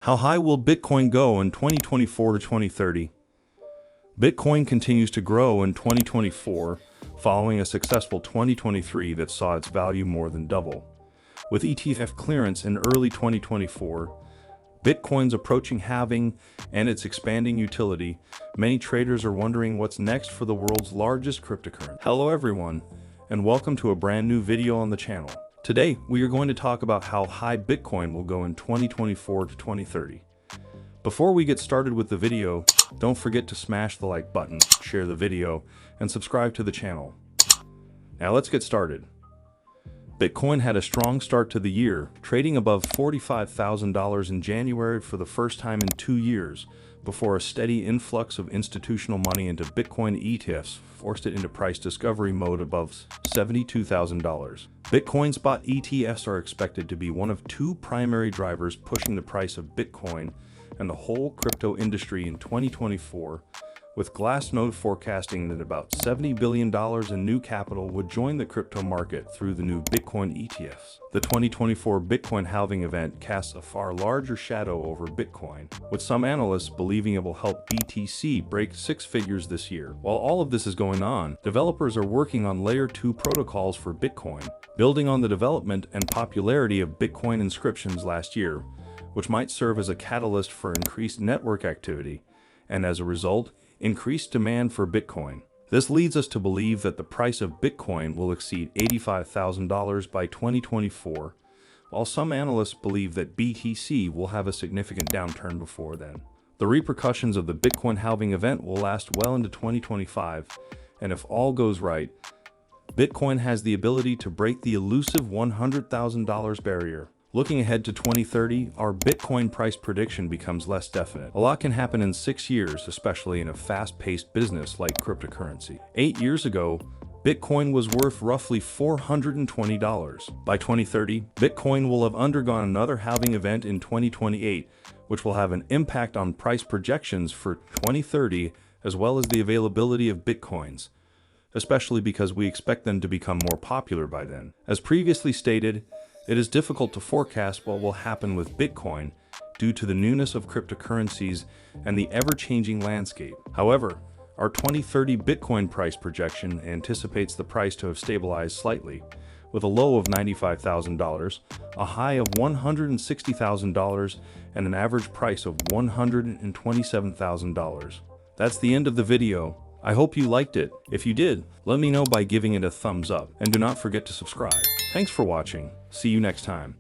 How high will Bitcoin go in 2024 to 2030? Bitcoin continues to grow in 2024, following a successful 2023 that saw its value more than double. With ETF clearance in early 2024, Bitcoin's approaching halving and its expanding utility, many traders are wondering what's next for the world's largest cryptocurrency. Hello everyone, and welcome to a brand new video on the channel. Today, we are going to talk about how high Bitcoin will go in 2024 to 2030. Before we get started with the video, don't forget to smash the like button, share the video, and subscribe to the channel. Now let's get started. Bitcoin had a strong start to the year, trading above $45,000 in January for the first time in 2 years, before a steady influx of institutional money into Bitcoin ETFs forced it into price discovery mode above $72,000. Bitcoin spot ETFs are expected to be one of two primary drivers pushing the price of Bitcoin and the whole crypto industry in 2024, with Glassnode forecasting that about $70 billion in new capital would join the crypto market through the new Bitcoin ETFs. The 2024 Bitcoin halving event casts a far larger shadow over Bitcoin, with some analysts believing it will help BTC break six figures this year. While all of this is going on, developers are working on Layer 2 protocols for Bitcoin, building on the development and popularity of Bitcoin inscriptions last year, which might serve as a catalyst for increased network activity, and as a result, increased demand for Bitcoin. This leads us to believe that the price of Bitcoin will exceed $85,000 by 2024, while some analysts believe that BTC will have a significant downturn before then. The repercussions of the Bitcoin halving event will last well into 2025, and if all goes right, Bitcoin has the ability to break the elusive $100,000 barrier. Looking ahead to 2030, our Bitcoin price prediction becomes less definite. A lot can happen in 6 years, especially in a fast-paced business like cryptocurrency. 8 years ago, Bitcoin was worth roughly $420. By 2030, Bitcoin will have undergone another halving event in 2028, which will have an impact on price projections for 2030 as well as the availability of Bitcoins, especially because we expect them to become more popular by then. As previously stated, it is difficult to forecast what will happen with Bitcoin due to the newness of cryptocurrencies and the ever-changing landscape. However, our 2030 Bitcoin price projection anticipates the price to have stabilized slightly, with a low of $95,000, a high of $160,000, and an average price of $127,000. That's the end of the video. I hope you liked it. If you did, let me know by giving it a thumbs up, and do not forget to subscribe. Thanks for watching. See you next time.